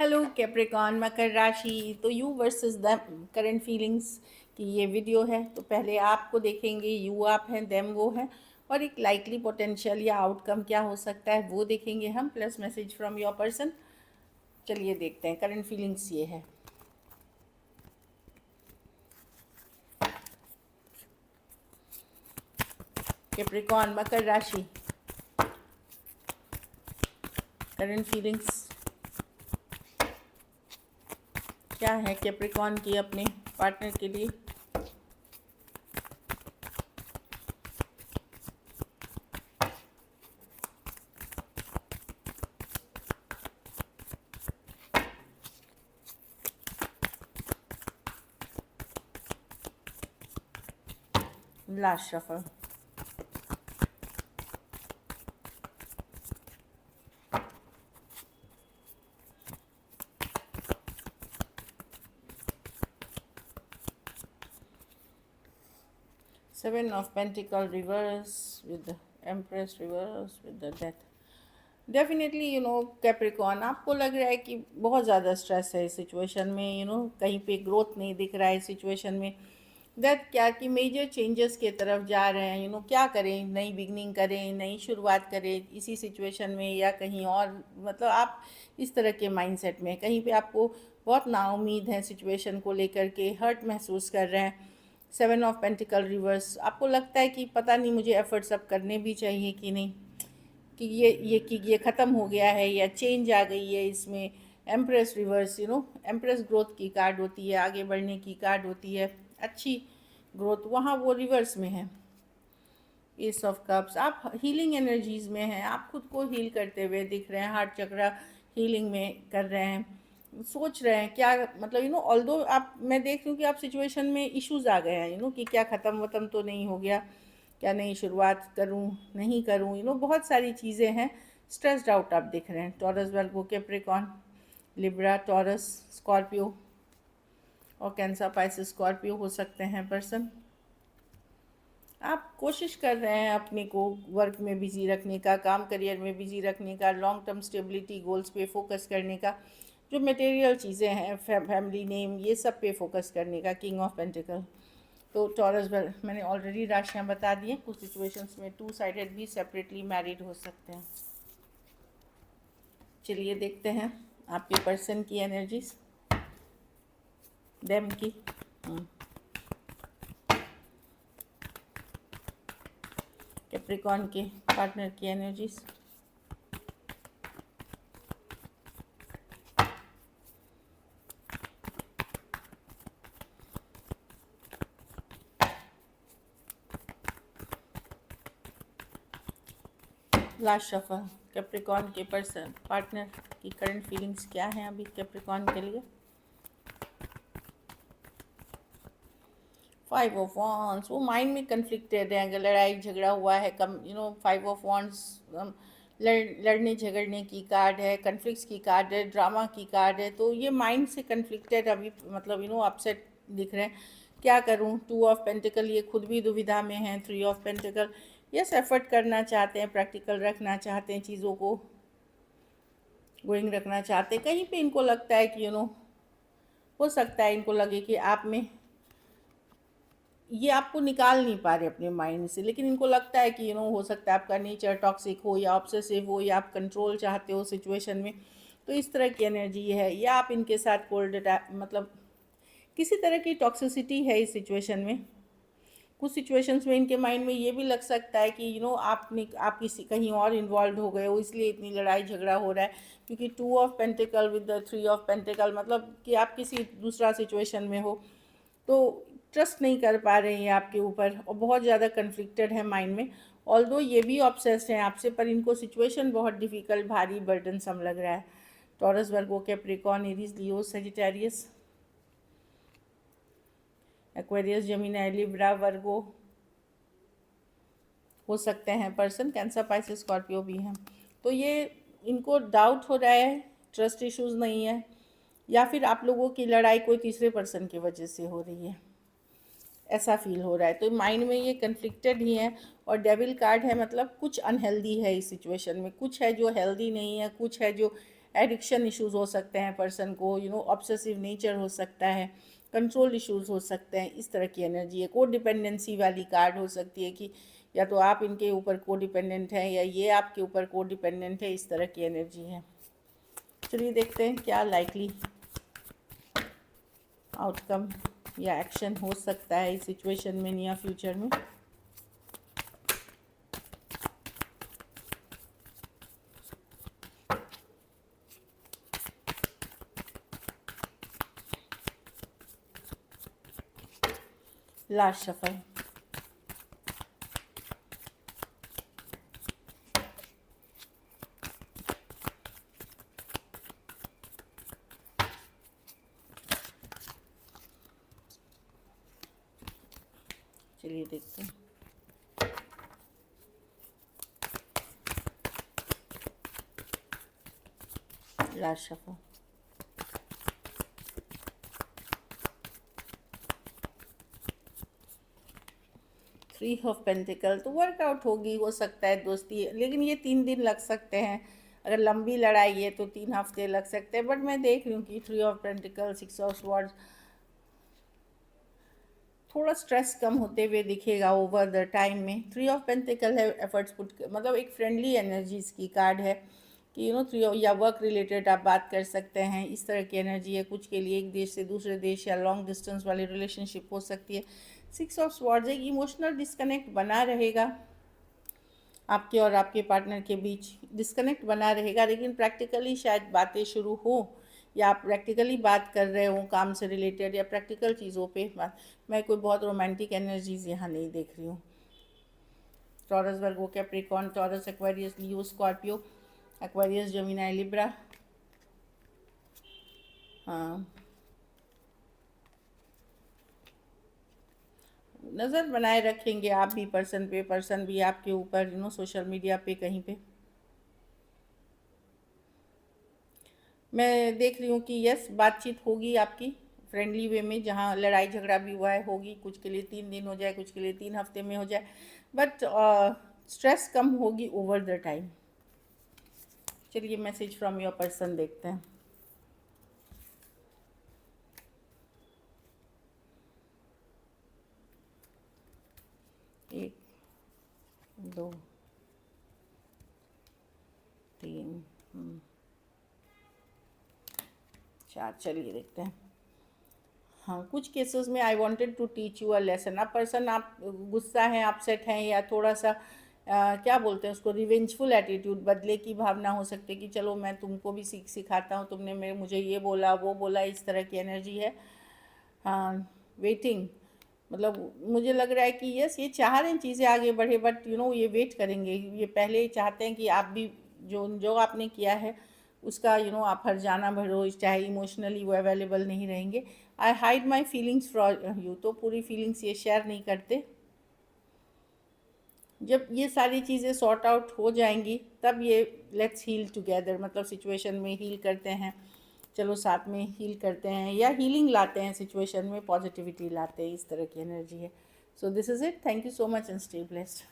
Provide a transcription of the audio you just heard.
Hello Capricorn मकर राशि। तो you versus the current feelings की ये वीडियो है। तो पहले आपको देखेंगे, यू आप हैं, देम वो है, और एक लाइकली पोटेंशियल या आउटकम क्या हो सकता है वो देखेंगे हम, plus message from your person. चलिए देखते हैं। करंट फीलिंग्स ये है। कैप्रिकॉन मकर राशि, करंट फीलिंग्स क्या है कैप्रिकॉन की अपने पार्टनर के लिए। Last shuffle. Seven of Pentacle reverse with the Empress reverse with the Death. Definitely Capricorn, आपको लग रहा है कि बहुत ज़्यादा स्ट्रेस है इस सिचुएशन में। कहीं पे ग्रोथ नहीं दिख रहा है इस सिचुएशन में। दैट क्या कि मेजर चेंजेस के तरफ जा रहे हैं। क्या करें, नई बिगनिंग करें, नई शुरुआत करें इसी सिचुएशन में, या कहीं और। मतलब आप इस तरह के माइंडसेट में, कहीं पे आपको बहुत नाउम्मीद है सिचुएशन को लेकर के, हर्ट महसूस कर रहे हैं। सेवन ऑफ पेंटिकल रिवर्स, आपको लगता है कि पता नहीं मुझे एफर्ट्स अब करने भी चाहिए कि नहीं, कि ये ख़त्म हो गया है या चेंज आ गई है इसमें। एम्प्रेस रिवर्स, एम्प्रेस ग्रोथ की कार्ड होती है, आगे बढ़ने की कार्ड होती है, अच्छी ग्रोथ, वहाँ वो रिवर्स में है। एस ऑफ कप्स, आप हीलिंग एनर्जीज़ में हैं, आप खुद को हील करते हुए दिख रहे हैं, हार्ट चक्रा हीलिंग में कर रहे हैं, सोच रहे हैं क्या, मतलब ऑल्दो आप, मैं देख रही हूँ कि आप सिचुएशन में इश्यूज आ गए हैं, कि क्या ख़त्म वतम तो नहीं हो गया, क्या नई शुरुआत करूँ नहीं करूँ, बहुत सारी चीज़ें हैं। स्ट्रेस्ड आउट आप दिख रहे हैं। टॉरस, वर्गो, कैप्रिकॉन, लिब्रा, टॉरस, स्कॉर्पियो और कैंसर, पाइसेस, स्कॉर्पियो हो सकते हैं पर्सन। आप कोशिश कर रहे हैं अपने को वर्क में बिज़ी रखने का, काम करियर में बिज़ी रखने का, लॉन्ग टर्म स्टेबिलिटी गोल्स पे फोकस करने का, जो मटेरियल चीज़ें हैं, फैमिली नेम, ये सब पे फोकस करने का। King of pentacle. तो टॉरस मैंने ऑलरेडी राशियाँ बता दी हैं। कुछ सिचुएशंस में टू साइडेड भी सेपरेटली मैरिड हो सकते हैं। चलिए देखते हैं आपके पर्सन की एनर्जीज, देम की। कैप्रिकॉन के पार्टनर की एनर्जीज। Last shuffle. कैप्रिकॉन के पर्सन पार्टनर की करंट फीलिंग्स क्या हैं अभी कैप्रिकॉन के लिए। फाइव ऑफ वॉन्ड्स, वो माइंड में कन्फ्लिक्टेड है, अगर लड़ाई झगड़ा हुआ है कम, फाइव ऑफ वॉन्ड्स लड़ने झगड़ने की कार्ड है, कन्फ्लिक्ट्स की कार्ड है, ड्रामा की कार्ड है। तो ये माइंड से कन्फ्लिक्टेड अभी, मतलब अपसेट दिख रहे हैं। क्या करूं। टू ऑफ पेंटिकल, ये खुद भी दुविधा में हैं। Three of pentacle, yes effort करना चाहते हैं, प्रैक्टिकल रखना चाहते हैं, चीज़ों को गोइंग रखना चाहते हैं। कहीं पे इनको लगता है कि हो सकता है इनको लगे कि आप में, ये आपको निकाल नहीं पा रहे अपने माइंड से, लेकिन इनको लगता है कि हो सकता है आपका नेचर टॉक्सिक हो, या ऑब्सेसिव हो, या आप कंट्रोल चाहते हो सिचुएशन में। तो इस तरह की एनर्जी है, या आप इनके साथ कोल्ड, मतलब किसी तरह की टॉक्सिसिटी है इस सिचुएशन में। कुछ सिचुएशंस में इनके माइंड में ये भी लग सकता है कि आप किसी कहीं और इन्वॉल्व हो गए हो, इसलिए इतनी लड़ाई झगड़ा हो रहा है। क्योंकि two of pentacle with the three of pentacle, मतलब कि आप किसी दूसरा सिचुएशन में हो, तो ट्रस्ट नहीं कर पा रहे हैं आपके ऊपर, और बहुत ज़्यादा कन्फ्लिक्टेड है माइंड में। ऑल्दो ये भी ऑब्सेस्ड हैं आपसे, पर इनको सिचुएशन बहुत डिफ़िकल्ट, भारी, बर्डनसम लग रहा है। टॉरस, वर्गो, कैप्रिकॉन, एरीज, लियो, सजिटेरियस, एक्वेरियस, जेमिनी, लिब्रा, वर्गो हो सकते हैं पर्सन। कैंसर, पाइसेस, स्कॉर्पियो भी हैं। तो ये इनको डाउट हो रहा है, ट्रस्ट इश्यूज़ नहीं है, या फिर आप लोगों की लड़ाई कोई तीसरे पर्सन की वजह से हो रही है, ऐसा फील हो रहा है। तो माइंड में ये कन्फ्लिक्टेड ही है। और डेविल कार्ड है, मतलब कुछ अनहेल्दी है इस सिचुएशन में, कुछ है जो हेल्दी नहीं है, कुछ है जो एडिक्शन इश्यूज हो सकते हैं पर्सन को, ऑब्सेसिव नेचर हो सकता है, कंट्रोल इश्यूज हो सकते हैं, इस तरह की एनर्जी है। को डिपेंडेंसी वाली कार्ड हो सकती है कि या तो आप इनके ऊपर को डिपेंडेंट हैं या ये आपके ऊपर को डिपेंडेंट है, इस तरह की एनर्जी है। चलिए देखते हैं क्या लाइकली आउटकम या एक्शन हो सकता है इस सिचुएशन में नियर फ्यूचर में। Last shuffle. चलिए देखते हैं। Last shuffle. Three of pentacle. तो वर्कआउट होगी, हो सकता है दोस्ती, लेकिन ये 3 दिन लग सकते हैं। अगर लंबी लड़ाई है तो 3 हफ्ते लग सकते हैं, बट मैं देख रही हूँ कि three of pentacle, 6 of swords, थोड़ा स्ट्रेस कम होते हुए दिखेगा ओवर द टाइम में। थ्री ऑफ पेंटिकल है एफर्ट्स पुट, मतलब एक फ्रेंडली एनर्जीज की कार्ड है कि थ्री या वर्क रिलेटेड आप बात कर सकते हैं, इस तरह की एनर्जी है। कुछ के लिए एक देश से दूसरे देश या लॉन्ग डिस्टेंस वाली रिलेशनशिप हो सकती है। 6 ऑफ स्वॉर्ड्स एक इमोशनल डिस्कनेक्ट बना रहेगा, आपके और आपके पार्टनर के बीच डिस्कनेक्ट बना रहेगा, लेकिन प्रैक्टिकली शायद बातें शुरू हो या आप प्रैक्टिकली बात कर रहे हो काम से रिलेटेड या प्रैक्टिकल चीज़ों पे बात। मैं कोई बहुत रोमांटिक एनर्जीज यहाँ नहीं देख रही हूँ। टॉरस, वर्गो, कैप्रिकॉर्न, टॉरस, एक्वेरियस, लियो, स्कॉर्पियो, एक्वेरियस, जेमिनी, लिब्रा। हाँ, नज़र बनाए रखेंगे आप भी पर्सन पे, पर्सन भी आपके ऊपर, सोशल मीडिया पे कहीं पे। मैं देख रही हूँ कि यस, बातचीत होगी आपकी फ्रेंडली वे में, जहाँ लड़ाई झगड़ा भी हुआ है होगी। कुछ के लिए 3 दिन हो जाए, कुछ के लिए 3 हफ्ते में हो जाए, बट स्ट्रेस कम होगी ओवर द टाइम। चलिए मैसेज फ्रॉम योर पर्सन देखते हैं। एक, दो, तीन, चार। चलिए देखते हैं। हाँ, कुछ केसेस में I wanted to teach you a lesson. अब पर्सन आप गुस्सा हैं, अपसेट हैं, या थोड़ा सा क्या बोलते हैं उसको, रिवेंजफुल एटीट्यूड, बदले की भावना हो सकती है कि चलो मैं तुमको भी सिखाता हूँ, तुमने मुझे ये बोला वो बोला, इस तरह की एनर्जी है। हाँ, वेटिंग, मतलब मुझे लग रहा है कि यस, ये चाह रहे हैं चीज़ें आगे बढ़े, बट ये वेट करेंगे। ये पहले चाहते हैं कि आप भी जो जो आपने किया है उसका आप हर्जाना भरो, चाहे इमोशनली वो अवेलेबल नहीं रहेंगे। आई hide my feelings from you, तो पूरी फीलिंग्स ये शेयर नहीं करते। जब ये सारी चीज़ें सॉर्ट आउट हो जाएंगी तब ये लेट्स हील टुगेदर, मतलब सिचुएशन में हील करते हैं, चलो साथ में हील करते हैं या हीलिंग लाते हैं, सिचुएशन में पॉजिटिविटी लाते हैं, इस तरह की एनर्जी है। So this is it, thank you so much and stay blessed.